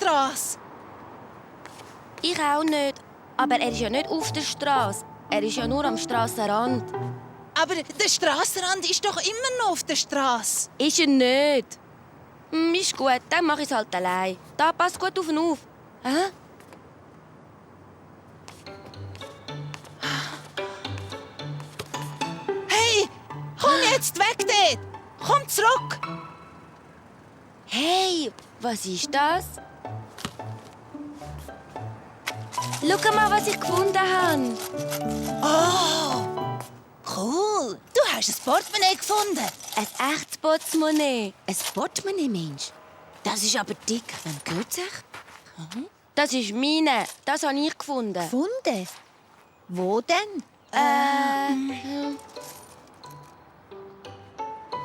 Straße. Ich auch nicht. Aber er ist ja nicht auf der Straße. Er ist ja nur am Strassenrand. Aber der Strassenrand ist doch immer noch auf der Straße. Ist er nicht? Ist gut, dann mache ich es halt allein. Da, pass gut auf ihn auf. Hä? Hey, komm jetzt weg dort! Komm zurück! Hey, was ist das? Schau mal, was ich gefunden habe. Oh, cool. Du hast ein Portemonnaie gefunden. Ein echtes Portemonnaie. Ein Portemonnaie, Mensch. Das ist aber dick. Wem gehört sich? Das ist meine. Das habe ich gefunden. Gefunden? Wo denn?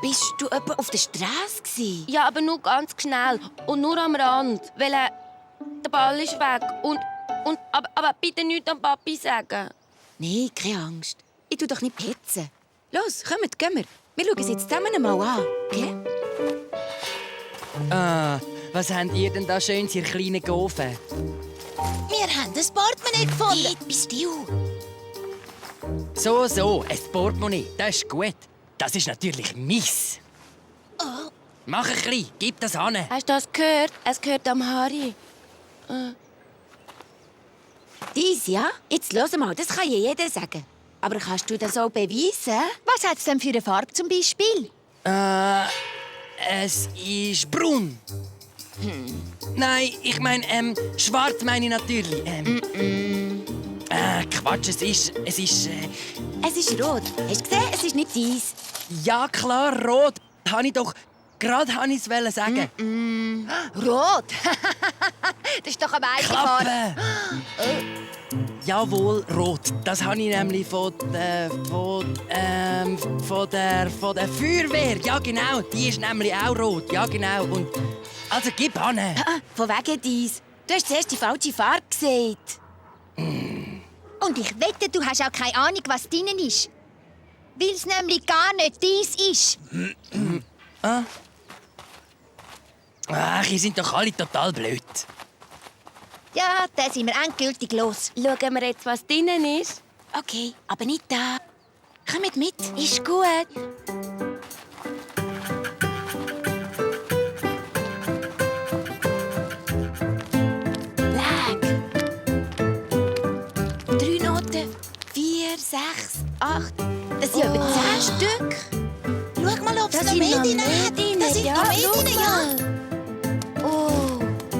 Bist du etwa auf der Straße gsi? Ja, aber nur ganz schnell. Und nur am Rand. Weil der Ball ist weg. Aber bitte nichts am Papi sagen. Nein, keine Angst. Ich tu doch nicht petzen. Los, kommt, gehen wir. Wir schauen es jetzt zusammen einmal an. Okay? Ah, was habt ihr denn da Schönes, ihr kleinen Gofen? Wir haben ein Portemonnaie gefunden. Piet, bist du? So, ein Portemonnaie, das ist gut. Das ist natürlich meins. Oh. Mach ein bisschen, gib das an. Hast du das gehört? Es gehört am Harry. Dies, ja? Jetzt los mal, das kann ja jeder sagen. Aber kannst du das auch beweisen? Was hat es denn für eine Farbe zum Beispiel? Es ist braun. Nein, ich meine, schwarz meine ich natürlich. Quatsch, es ist... Es ist rot. Hast du gesehen? Es ist nicht dies. Ja, klar, rot. Habe ich doch... Gerade wollte ich es sagen. Rot. Das ist doch eine weiche Farbe. Klappe! Jawohl, rot. Das habe ich nämlich von der Feuerwehr. Ja, genau. Die ist nämlich auch rot. Ja, genau. Und also gib an. Von wegen dies. Du hast zuerst die falsche Farbe gesehen. Und ich wette, du hast auch keine Ahnung, was drinnen ist. Weil es nämlich gar nicht dies ist. Ach, ihr seid doch alle total blöd. Ja, da sind wir endgültig los. Schauen wir jetzt, was drinnen ist. Okay, aber nicht da. Kommt mit. Ist gut. Leg. 3 Noten. 4, 6, 8. Das sind über 10 Stück. Schau mal, ob es Da noch sind mehr noch drin mehr hat. drin. Da sind Ja, noch mehr schau drin, ja. Oh,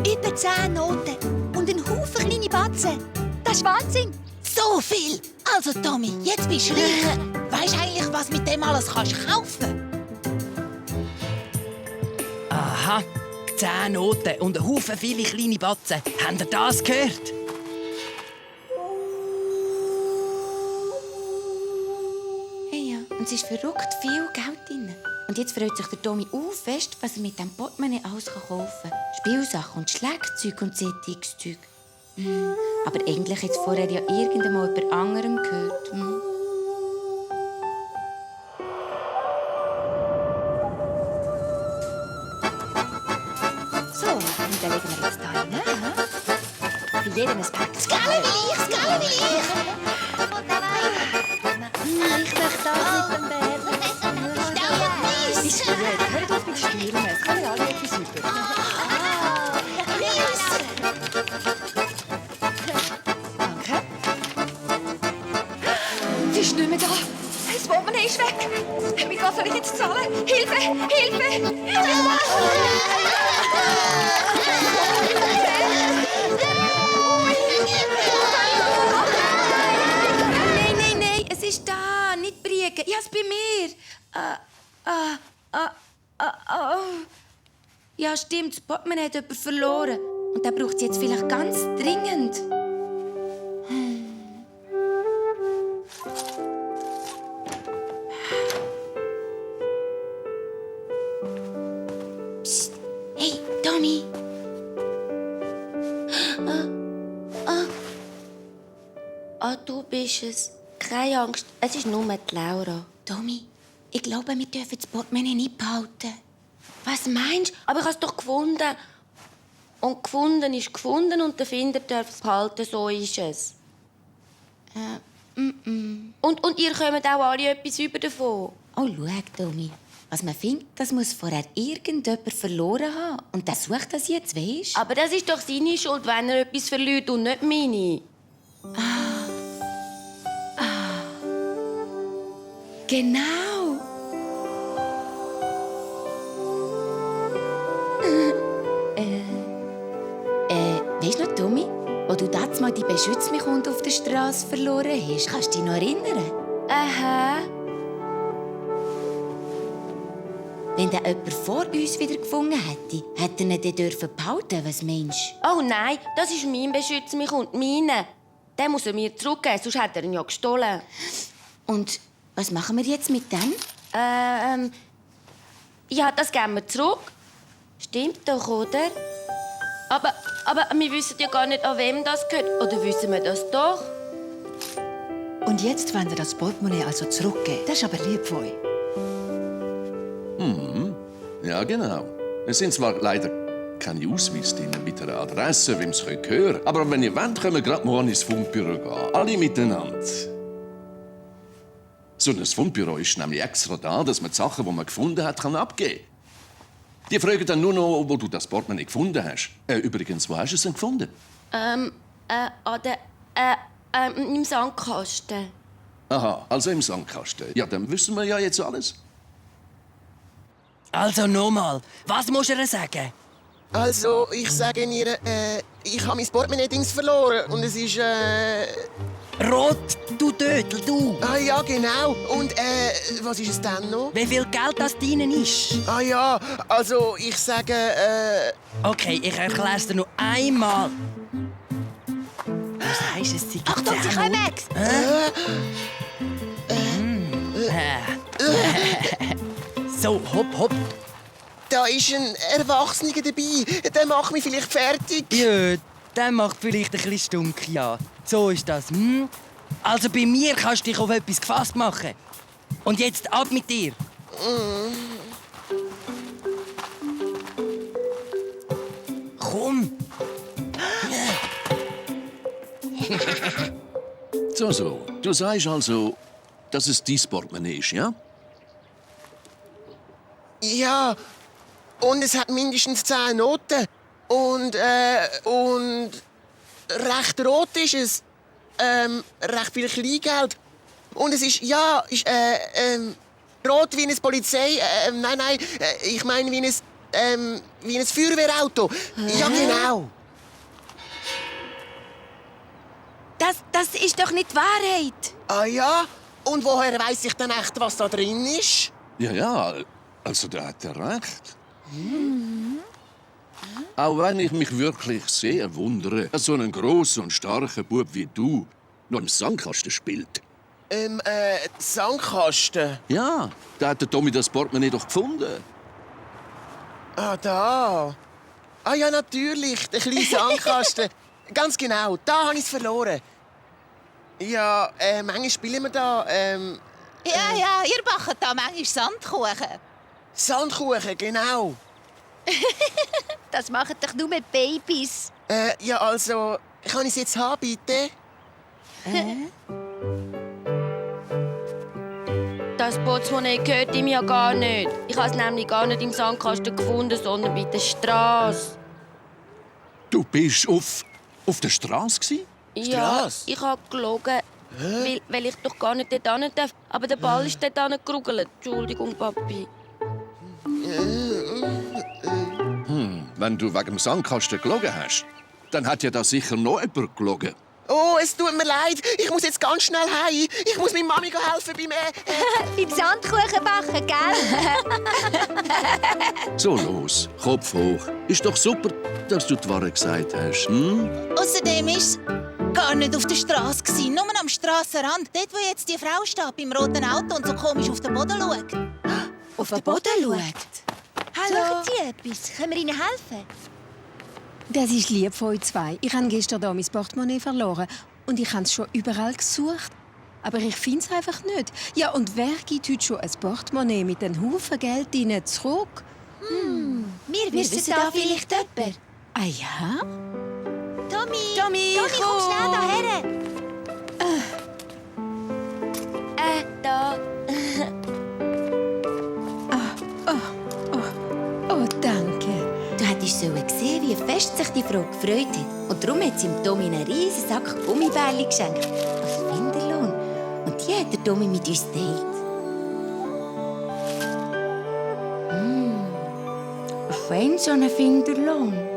über 10 Noten und ein Haufen kleine Batzen. Das ist Wahnsinn. So viel. Also, Tommy, jetzt bist du reich. Weisst eigentlich, was mit dem alles kannst kaufen? Aha, 10 Noten und ein Haufen viele kleine Batzen. Habt ihr das gehört? Hey, ja. Und es ist verrückt viel Geld drin. Und jetzt freut sich der Tommy fest, was er mit dem Portemonnaie alles kaufen kann. Spielsachen und Schlagzeug und Zeitungszeug. Aber eigentlich hat es vorher ja irgendwann jemand anderem gehört. So, und dann legen wir jetzt da rein. Für jeden ein Päckchen. Das Gelle will ich, das Gelle will ich. Ich möchte das mit dem Bär. Ist Hört auf mit Spielen. Es kann ja alle etwas über. Danke. Sie ist nicht mehr da. Das Portemonnaie ist weg. Mit was soll ich jetzt zahlen? Hilfe! Hilfe! Nein, es ist da, nicht Brieke. Ich habe es bei mir. Ja, stimmt, das Portemonnaie hat jemand verloren. Und der braucht es jetzt vielleicht ganz dringend. Psst. Hey, Tommy. Du bist es. Keine Angst, es ist nur die Laura. Tommy, ich glaube, wir dürfen das Portemonnaie nicht behalten. Was meinst du? Aber ich habe es doch gefunden. Und gefunden ist gefunden und der Finder darf es behalten, so ist es. Und ihr kommt auch alle etwas über davon. Oh, schau, Tommy. Was man findet, das muss vorher irgendjemand verloren haben. Und der sucht das jetzt, weisst? Aber das ist doch seine Schuld, wenn er etwas verliert und nicht meine. Genau. Weisst du noch, Tommy, wo du damals mal die «Beschütz mich» Hund auf der Straße verloren hast? Kannst du dich noch erinnern? Aha. Wenn der jemand vor uns wieder gefunden hätte, hätte er ihn dann behalten dürfen. Was meinst du? Oh nein, das ist mein «Beschütz mich» und meine. Den muss er mir zurückgeben, sonst hat er ihn ja gestohlen. Und was machen wir jetzt mit dem? Ja, das geben wir zurück. Stimmt doch, oder? Aber wir wissen ja gar nicht, an wem das gehört. Oder wissen wir das doch? Und jetzt wollen Sie das Portemonnaie also zurückgeben. Das ist aber lieb von euch. Ja, genau. Es sind zwar leider keine Ausweise drin mit einer Adresse, wem es gehören könnte. Aber wenn ihr wollt, können wir gerade morgen ins Fundbüro gehen. Alle miteinander. So ein Fundbüro ist nämlich extra da, dass man die Sachen, die man gefunden hat, abgeben kann. Die fragen dann nur noch, wo du das Portemonnaie gefunden hast. Übrigens, wo hast du es denn gefunden? Im Sandkasten. Aha, also im Sandkasten. Ja, dann wissen wir ja jetzt alles. Also nochmal, was muss er sagen? Also, ich sage ihr, ich habe mein Portemonnaie-Dings verloren und es ist, Rot, du Dödel, du! Ah ja, genau. Und, was ist es dann noch? Wie viel Geld das drinnen ist? Ah ja, also, ich sage, Okay, ich erkläre es dir noch einmal. Was heisst es? Achtung, sie kommen! So, hopp, hopp. da ist ein Erwachsener dabei. Der macht mich vielleicht fertig. Ja, der macht vielleicht ein bisschen stunk, ja. So ist das, hm? Also bei mir kannst du dich auf etwas gefasst machen. Und jetzt ab mit dir. Komm. So. Du sagst also, dass es dein Portemonnaie ist, ja? Ja, und es hat mindestens 10 Noten. Und recht rot ist es. Recht viel Kleingeld. Und es ist, rot wie eine Polizei. Nein, ich meine wie ein Feuerwehrauto. Ja, genau. Das ist doch nicht die Wahrheit. Ah ja? Und woher weiss ich denn echt, was da drin ist? Ja, also da hat er recht. Auch wenn ich mich wirklich sehr wundere, dass so ein grosser und starker Bub wie du noch im Sandkasten spielt. Sandkasten. Ja, da hat der Tommy das Portemonnaie doch gefunden. Ah, da. Ah ja, natürlich, der kleine Sandkasten. Ganz genau, da habe ich es verloren. Ja, manchmal spielen wir da, Ja, ihr backt da manchmal Sandkuchen. Sandkuchen, genau. Das machen doch nur Babys. Ja, also, kann ich es jetzt haben, bitte? Das Portemonnaie gehört ihm ja gar nicht. Ich habe es nämlich gar nicht im Sandkasten gefunden, sondern bei der Straße. Du bist auf der Straße gsi? Ja, Strasse? ich habe gelogen, weil ich doch gar nicht dort hin darf. Aber der Ball ist dort hingekrugelt. Entschuldigung, Papi. Wenn du wegen dem Sandkasten gelogen hast, dann hat ja da sicher noch jemand gelogen. Oh, es tut mir leid. Ich muss jetzt ganz schnell heim. Ich muss meiner Mami helfen beim... Beim Sandkuchen backen, gell? So, los, Kopf hoch. Ist doch super, dass du die Wahrheit gesagt hast, hm? Außerdem war es gar nicht auf der Straße, nur am Strassenrand. Dort, wo jetzt die Frau steht, beim roten Auto und so komisch auf den Boden schaut. Auf den Boden schaut. Suchen Sie etwas? Können wir Ihnen helfen? Das ist lieb von euch zwei. Ich habe gestern hier mein Portemonnaie verloren. Und ich habe es schon überall gesucht. Aber ich finde es einfach nicht. Ja, und wer gibt heute schon ein Portemonnaie mit einem Haufen Geld drin zurück? Wir wissen da vielleicht jemand. Ah ja? Tommy, komm schnell daher. Da. Oh, danke. Du hättest sehen, wie fest sich die Frau gefreut hat. Und darum hat sie dem Tommy einen riesen Sack Gummibärli geschenkt. Als Finderlohn. Und die hat der Tommy mit uns geteilt. Fein, so ein Finderlohn.